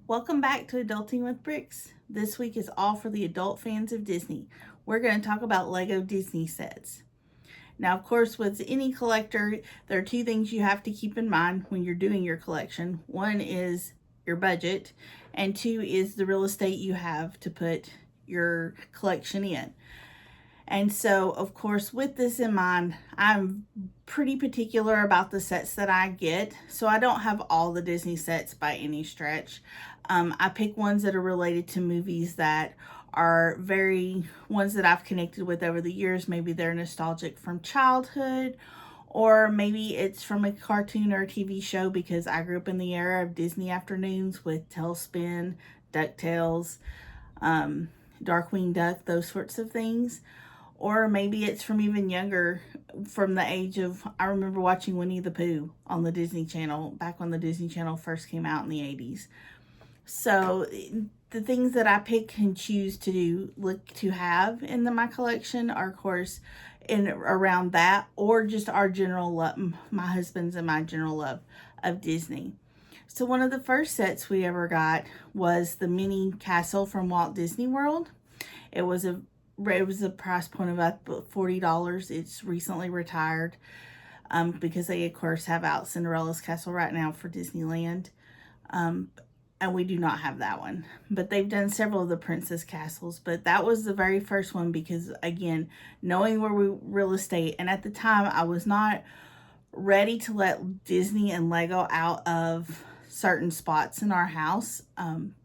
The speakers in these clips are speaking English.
Welcome back to Adulting with Bricks. This week is all for the adult fans of Disney. We're going to talk about Lego Disney sets. Now, of course, with any collector, there are two things you have to keep in mind when you're doing your collection. One is your budget, and two is the real estate you have to put your collection in. And so, of course, with this in mind, I'm pretty particular about the sets that I get. So I don't have all the Disney sets by any stretch. I pick ones that are related to movies that are ones that I've connected with over the years. Maybe they're nostalgic from childhood, or maybe it's from a cartoon or a TV show because I grew up in the era of Disney afternoons with Tailspin, DuckTales, Darkwing Duck, those sorts of things. Or maybe it's from even younger, from the age of, I remember watching Winnie the Pooh on the Disney Channel back when the Disney Channel first came out in the 80s. So the things that I pick and choose look to have in my collection are, of course, in around that, or just our general love, my husband's and my general love of Disney. So one of the first sets we ever got was the mini castle from Walt Disney World. It was a price point of about $40. It's recently retired because they, of course, have out Cinderella's Castle right now for Disneyland. And we do not have that one. But they've done several of the Princess Castles. But that was the very first one because, again, knowing where real estate. And at the time, I was not ready to let Disney and Lego out of certain spots in our house.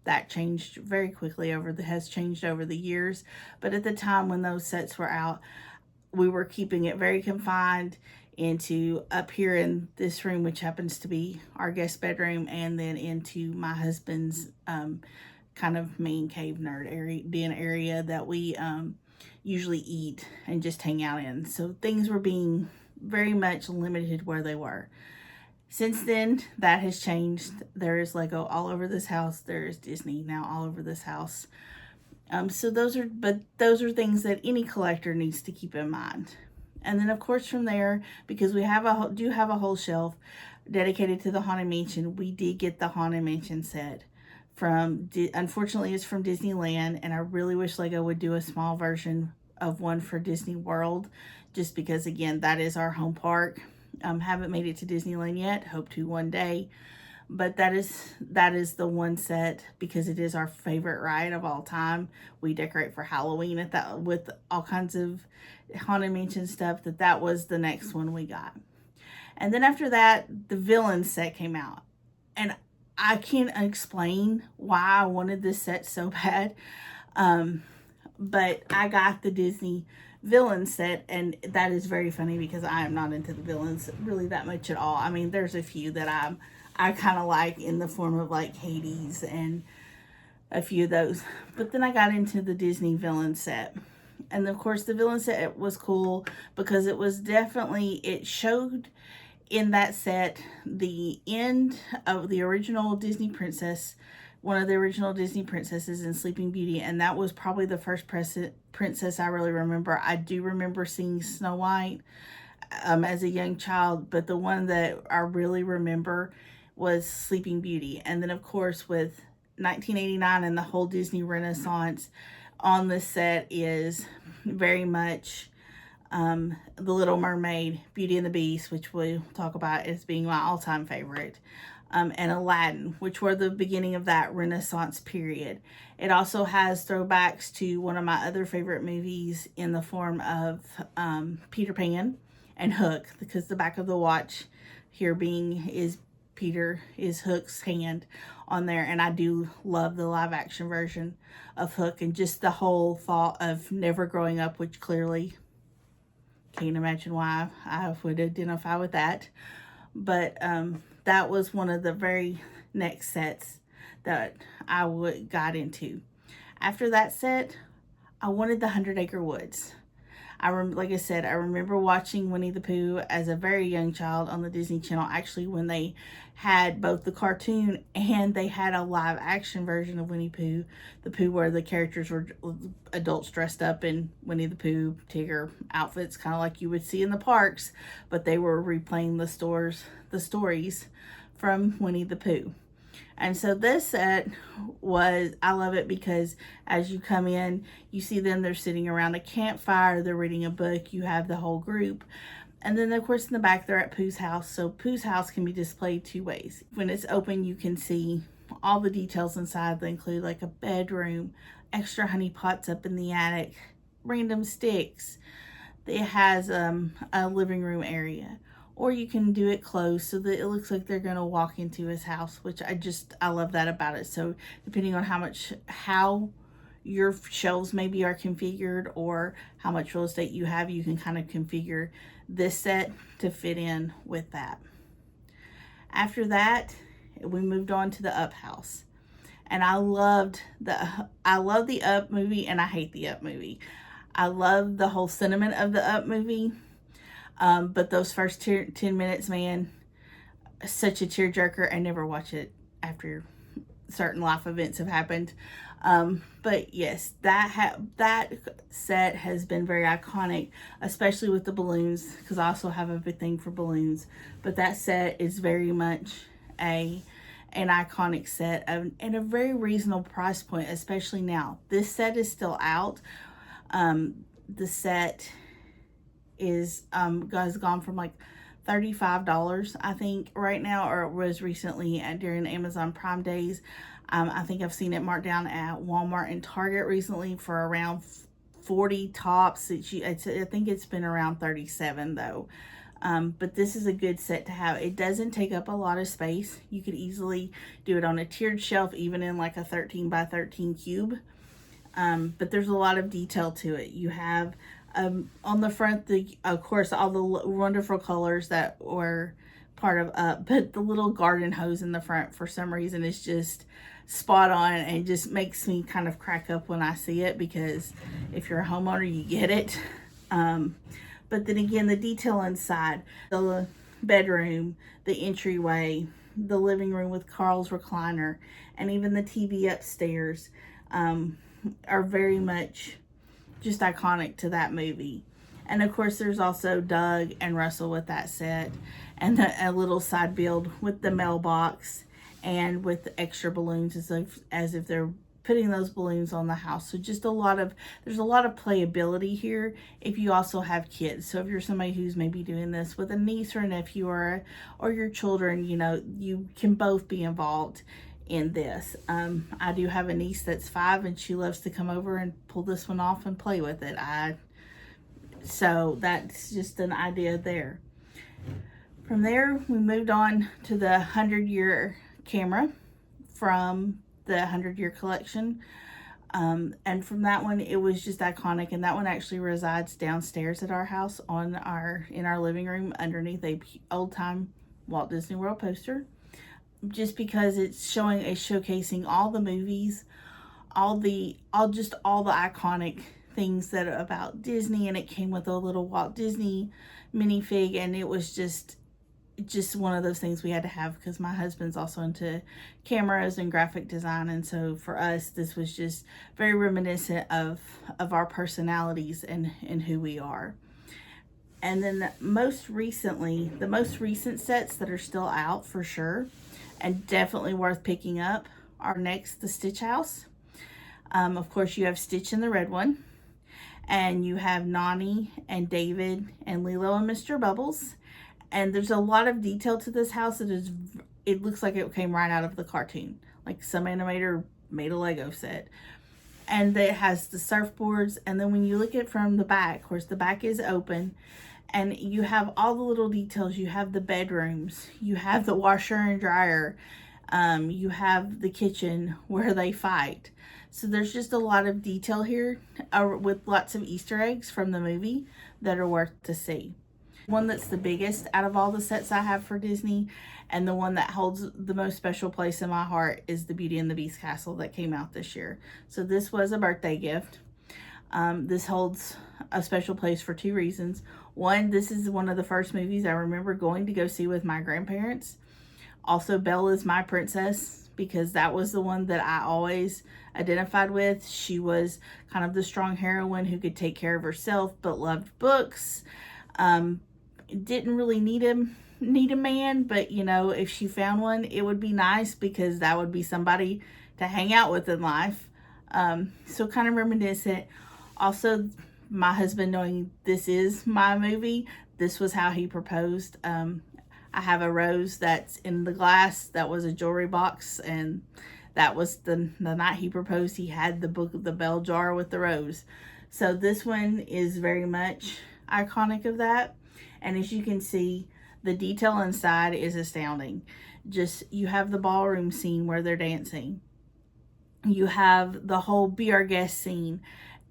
That changed very quickly has changed over the years. But at the time when those sets were out, we were keeping it very confined into up here in this room, which happens to be our guest bedroom, and then into my husband's kind of main cave nerd area that we usually eat and just hang out in. So things were being very much limited where they were. Since then, that has changed. There is Lego all over this house. There is Disney now all over this house. So those are things that any collector needs to keep in mind. And then, of course, from there, because we do have a whole shelf dedicated to the Haunted Mansion, we did get the Haunted Mansion set unfortunately, it's from Disneyland, and I really wish Lego would do a small version of one for Disney World, just because, again, that is our home park. Haven't made it to Disneyland yet. Hope to one day. But that is the one set because it is our favorite ride of all time. We decorate for Halloween at that with all kinds of Haunted Mansion stuff. That was the next one we got. And then after that, the Villain set came out. And I can't explain why I wanted this set so bad. But I got the Disney Villain set, and that is very funny because I am not into the villains really that much at all. I mean, there's a few that I kind of like in the form of like Hades and a few of those. But then I got into the Disney Villain set. And of course the Villain set was cool because it showed in that set the end of the original Disney princess, one of the original Disney princesses in Sleeping Beauty, and that was probably the first princess I really remember. I do remember seeing Snow White as a young child, but the one that I really remember was Sleeping Beauty. And then, of course, with 1989 and the whole Disney Renaissance on the set is very much The Little Mermaid, Beauty and the Beast, which we'll talk about as being my all-time favorite. And Aladdin, which were the beginning of that Renaissance period. It also has throwbacks to one of my other favorite movies in the form of Peter Pan and Hook, because the back of the watch here is Hook's hand on there. And I do love the live action version of Hook, and just the whole thought of never growing up, which clearly can't imagine why I would identify with that. But that was one of the very next sets that I got into. After that set, I wanted the 100 Acre Woods. Like I said, I remember watching Winnie the Pooh as a very young child on the Disney Channel, actually when they had both the cartoon and they had a live action version of Winnie the Pooh where the characters were adults dressed up in Winnie the Pooh, Tigger outfits, kind of like you would see in the parks, but they were replaying the stories from Winnie the Pooh. And so this set I love it because as you come in, you see them, they're sitting around a campfire, they're reading a book, you have the whole group. And then of course in the back, they're at Pooh's house. So Pooh's house can be displayed two ways. When it's open, you can see all the details inside. They include like a bedroom, extra honey pots up in the attic, random sticks. It has a living room area. Or you can do it closed so that it looks like they're going to walk into his house, which I love that about it. So depending on how your shelves maybe are configured or how much real estate you have, you can kind of configure this set to fit in with that. After that, we moved on to the Up house. And I love the Up movie and I hate the Up movie. I love the whole sentiment of the Up movie. But those first 10 minutes, man, such a tearjerker. I never watch it after certain life events have happened. But yes, that set has been very iconic, especially with the balloons, because I also have a big thing for balloons. But that set is very much an iconic set and a very reasonable price point, especially now. This set is still out. The set is has gone from like $35 I think right now, or it was recently during Amazon Prime days. I think I've seen it marked down at Walmart and Target recently for around 40 tops. I think it's been around 37 though. But this is a good set to have. It doesn't take up a lot of space. You could easily do it on a tiered shelf, even in like a 13 by 13 cube. But there's a lot of detail to it. You have on the front, of course, all the wonderful colors that were part of but the little garden hose in the front for some reason is just spot on and just makes me kind of crack up when I see it, because if you're a homeowner, you get it. But then again, the detail inside, the bedroom, the entryway, the living room with Carl's recliner, and even the TV upstairs are very much just iconic to that movie. And of course there's also Doug and Russell with that set, and a little side build with the mailbox and with the extra balloons as if they're putting those balloons on the house. So just there's a lot of playability here if you also have kids. So if you're somebody who's maybe doing this with a niece or a nephew or your children, you know, you can both be involved in this. I do have a niece that's 5 and she loves to come over and pull this one off and play with it. So that's just an idea there. From there, we moved on to the 100-year camera from the 100-year collection. And from that one, it was just iconic. And that one actually resides downstairs at our house in our living room underneath a old-time Walt Disney World poster. Just because it's showcasing all the movies, all the iconic things that are about Disney, and it came with a little Walt Disney minifig, and it was just one of those things we had to have because my husband's also into cameras and graphic design, and so for us this was just very reminiscent of our personalities and who we are. And then the most recent sets that are still out for sure and definitely worth picking up are next the Stitch house. Of course you have Stitch in the red one, and you have Nani and David and Lilo and Mr. Bubbles. And there's a lot of detail to this house. It looks like it came right out of the cartoon. Like some animator made a Lego set. And it has the surfboards. And then when you look at it from the back, of course the back is open, and you have all the little details. You have the bedrooms, you have the washer and dryer, you have the kitchen where they fight. So there's just a lot of detail here with lots of Easter eggs from the movie that are worth to see. One that's the biggest out of all the sets I have for Disney, and the one that holds the most special place in my heart, is the Beauty and the Beast castle that came out this year. So this was a birthday gift. This holds a special place for 2 reasons. One, this is one of the first movies I remember going to go see with my grandparents. Also, Belle is my princess, because that was the one that I always identified with. She was kind of the strong heroine who could take care of herself but loved books. Didn't really need him need a man, but you know, if she found one, it would be nice because that would be somebody to hang out with in life. So kind of reminiscent. Also, my husband, knowing this is my movie, this was how he proposed. I have a rose that's in the glass that was a jewelry box, and that was the night he proposed. He had the Book of the Bell jar with the rose. So this one is very much iconic of that. And as you can see, the detail inside is astounding. Just, you have the ballroom scene where they're dancing. You have the whole Be Our Guest scene,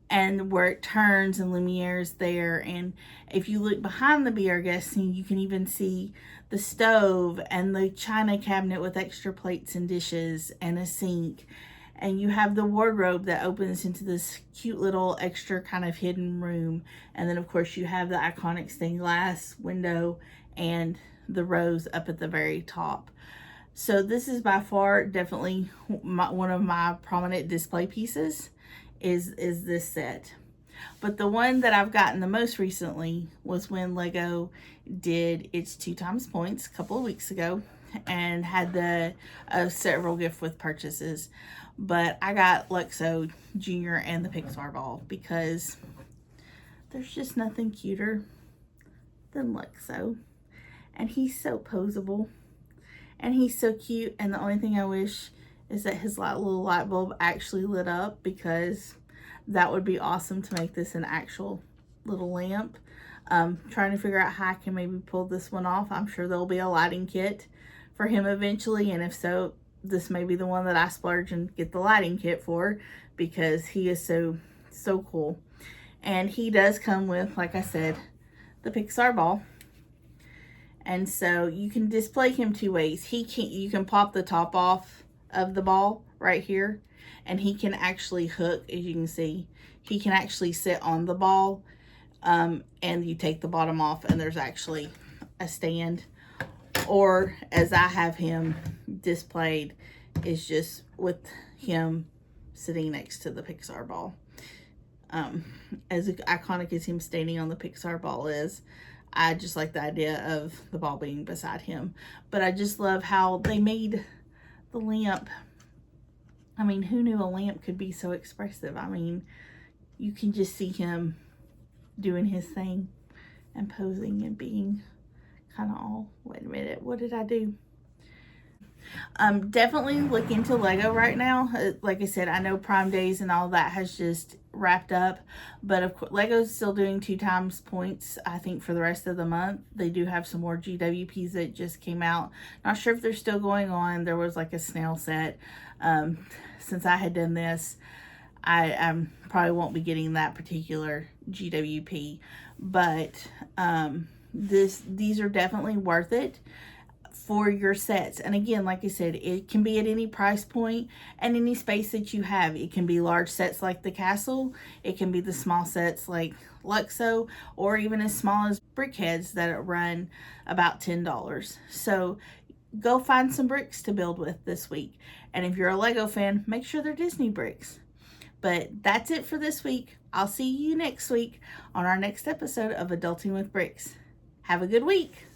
and where it turns and Lumiere's there. And if you look behind the Be Our Guest scene, you can even see the stove and the china cabinet with extra plates and dishes and a sink. And you have the wardrobe that opens into this cute little extra kind of hidden room. And then of course you have the iconic stained glass window and the rose up at the very top. So this is by far definitely one of my prominent display pieces is this set. But the one that I've gotten the most recently was when Lego did its 2x points a couple of weeks ago and had the several gift with purchases. But I got Luxo Jr. and the Pixar ball because there's just nothing cuter than Luxo. And he's so poseable. And he's so cute. And the only thing I wish is that his little light bulb actually lit up, because that would be awesome to make this an actual little lamp. Trying to figure out how I can maybe pull this one off. I'm sure there'll be a lighting kit for him eventually. And if so, this may be the one that I splurge and get the lighting kit for, because he is so cool. And he does come with, like I said, the Pixar ball. And so you can display him two ways. You can pop the top off of the ball right here, and he can actually hook, as you can see. He can actually sit on the ball, and you take the bottom off and there's actually a stand. Or as I have him displayed, is just with him sitting next to the Pixar ball. As iconic as him standing on the Pixar ball is, I just like the idea of the ball being beside him. But I just love how they made the lamp. I mean, who knew a lamp could be so expressive? I mean, you can just see him doing his thing and posing and being kind of all, wait a minute, what did I do? Definitely look into Lego right now. Like I said, I know Prime Days and all that has just wrapped up, but of course Lego's still doing 2x points, I think, for the rest of the month. They do have some more GWPs that just came out. Not sure if they're still going on. There was like a snail set. Since I had done this, I probably won't be getting that particular GWP, but these are definitely worth it for your sets. And again, like I said, it can be at any price point and any space that you have. It can be large sets like the castle, it can be the small sets like Luxo, or even as small as BrickHeadz that run about $10. So go find some bricks to build with this week. And if you're a Lego fan, make sure they're Disney bricks. But that's it for this week. I'll see you next week on our next episode of Adulting with Bricks. Have a good week.